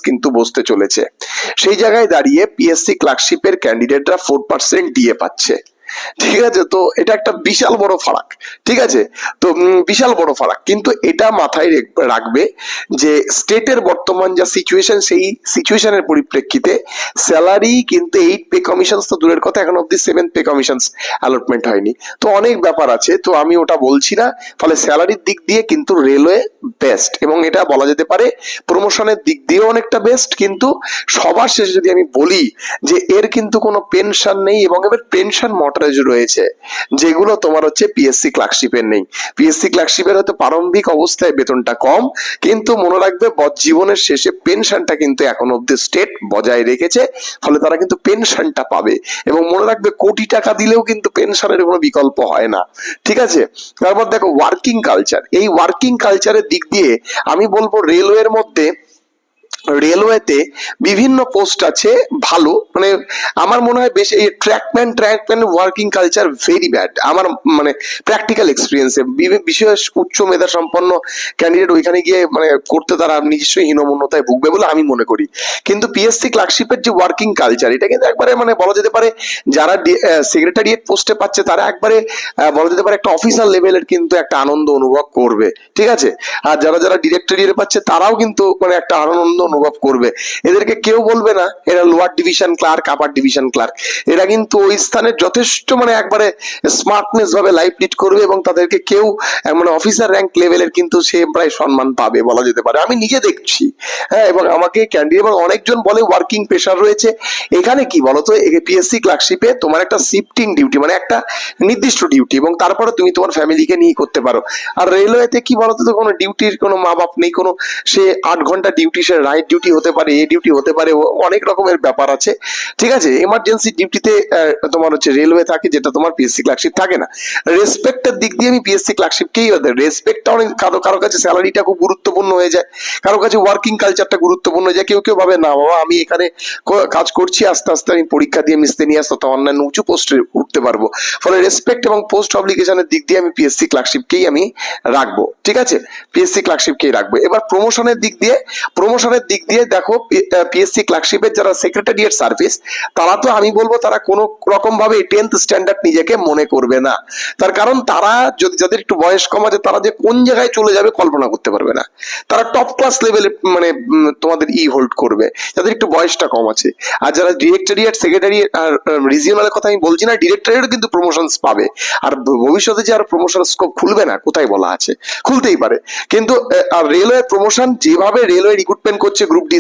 কিন্তু বসতে চলেছে। সেই জায়গায় দাঁড়িয়ে পিএসসি ক্লার্কশিপের ক্যান্ডিডেটরা 4% ডিএ পাচ্ছে। ঠিক আছে, তো এটা একটা বিশাল বড় ফারাক। ঠিক আছে, তো বিশাল বড় ফারাক, কিন্তু এটা মাথায় রাখবে যে স্টেটের বর্তমান যা সিচুয়েশন, সেই সিচুয়েশনের পরিপ্রেক্ষিতে স্যালারি কিন্তু 8 পে কমিশন তো দূরের কথা, এখন অব্দি 7 পে কমিশন অ্যালটমেন্ট হয়নি, তো অনেক ব্যাপার আছে, তো আমি ওটা বলছি না। ফলে স্যালারির দিক দিয়ে কিন্তু রেলওয়ে বেস্ট, এবং এটা বলা যেতে পারে প্রমোশনের দিক দিয়েও অনেকটা বেস্ট। কিন্তু সবার শেষে যদি আমি বলি যে এর কিন্তু কোনো পেনশন নেই, এবং এবার পেনশন মর্টারেজ রয়েছে, যেগুলো তোমার হচ্ছে পিএসসি ক্লার্কশিপের নেই। পিএসসি ক্লার্কশিপের হয়তো প্রারম্ভিক অবস্থায় বেতনটা কম, কিন্তু মনে রাখবে জীবনের শেষে পেনশনটা কিন্তু এখন অব্দি স্টেট বজায় রেখেছে, ফলে তারা কিন্তু পেনশনটা পাবে। এবং মনে রাখবে কোটি টাকা দিলেও কিন্তু পেনশনের কোনো বিকল্প হয় না। ঠিক আছে, তারপর দেখো ওয়ার্কিং কালচার, এই ওয়ার্কিং কালচারের দিক দিয়ে আমি বলবো রেলওয়ের মধ্যে, রেলওয়েতে বিভিন্ন পোস্ট আছে ভালো, মানে আমার মনে হয় বেশ এই trackman working culture very bad, আমার মানে প্র্যাকটিক্যাল এক্সপিরিয়েন্সে। বিশেষ উচ্চ মেধা সম্পন্ন ক্যান্ডিডেট ওইখানে গিয়ে মানে করতে তারা নিজস্ব হীনমন্যতায় ভুগবে বলে আমি মনে করি। কিন্তু পিএসসি ক্লার্কশিপের যে ওয়ার্কিং কালচার, এটা কিন্তু একবারে মানে বলা যেতে পারে যারা সেক্রেটারিয়েট পোস্টে পাচ্ছে তারা একবারে বলা যেতে পারে একটা অফিসার লেভেলের কিন্তু একটা আনন্দ অনুভব করবে। ঠিক আছে, আর যারা যারা ডিরেক্টরিয়েট পাচ্ছে তারাও কিন্তু মানে একটা আনন্দ অনুভব করবে। এদেরকে কেউ বলবে না এরা lower division clerk, upper division clerk, এরা কিন্তু ওই স্থানে যথেষ্ট মানে একবারে স্মার্টনেস ভাবে লাইফ লিড করবে, এবং তাদেরকে কেউ মানে অফিসার র্যাঙ্ক লেভেলের কিন্তু সে প্রায় সম্মান পাবে বলা যেতে পারে, আমি নিজে দেখছি। হ্যাঁ, এবং আমাকে ক্যান্ডিডেট এবং অনেকজন বলে ওয়ার্কিং প্রেশার রয়েছে। এখানে কি বলতো, পিএসসি ক্লার্কশিপে তোমার একটা শিফটিং ডিউটি, মানে একটা নির্দিষ্ট ডিউটি, এবং তারপরে তুমি তোমার ফ্যামিলিকে নিয়ে করতে পারো। আর রেলওয়েতে কি বলতো, তো কোনো ডিউটির কোনো মা বাপ নেই, কোনো সে 8 ঘন্টা ডিউটি, সে রাইট ডিউটি হতে পারে, এ ডিউটি হতে পারে, অনেক রকমের ব্যাপার আছে। ঠিক আছে, এমার্জেন্সি ডিউটিতে তোমার হচ্ছে রেলওয়ে থাকে, যেটা তোমার পিএসসি ক্লার্কশিপ থাকে না। রেসপেক্টের দিক দিয়ে আমি পিএসসি ক্লার্কশিপকেই রেসপেক্টটা অনেক, কারো কাছে স্যালারিটা খুব গুরুত্বপূর্ণ হয়ে যায়, কারো কাছে ওয়ার্কিং কালচারটা গুরুত্বপূর্ণ হয়ে যায়। কেউ কেউ ভাবে না বাবা আমি এখানে কাজ করছি, আস্তে আস্তে আমি পরীক্ষা দিয়ে মিশতে নিয়ে আসতে অন্যান্য উঁচু পোস্টে উঠতে পারবো। ফলে রেসপেক্ট এবং পোস্ট অব্লিগেশনের দিক দিয়ে আমি পিএসসি ক্লার্কশিপকেই আমি রাখবো। ঠিক আছে, পিএসসি ক্লার্কশিপকেই রাখবো। এবার প্রমোশনের দিক দিয়ে দেখো পিএসসি ক্লার্কশিপের যারা সেক্রেটারিয়েট সার্ভিস, তারা তো আমি বলবো তারা কোনো রকম ভাবে 10th স্ট্যান্ডার্ড নিজেকে মনে করবে না। তার কারণ তারা যদি, যাদের একটু বয়স কম আছে, তারা যে কোন জায়গায় চলে যাবে কল্পনা করতে পারবে না। তারা টপ ক্লাস লেভেলে মানে তোমাদের হোল্ড করবে, যাদের একটু বয়সটা কম আছে। আর যারা ডিরেক্টরিয়েট, সেক্রেটারিয়েট আর রিজিওনালের কথা আমি বলছি না, ডিরেক্টরিয়েটও কিন্তু প্রমোশনস পাবে। আর ভবিষ্যতে যে আর প্রমোশন স্কোপ খুলবে না, কোথায় বলা আছে, খুলতেই পারে। কিন্তু আর রেলওয়ে প্রমোশন যেভাবে রেলওয়ে রিক্রুটমেন্ট করছে গ্রুপ ডি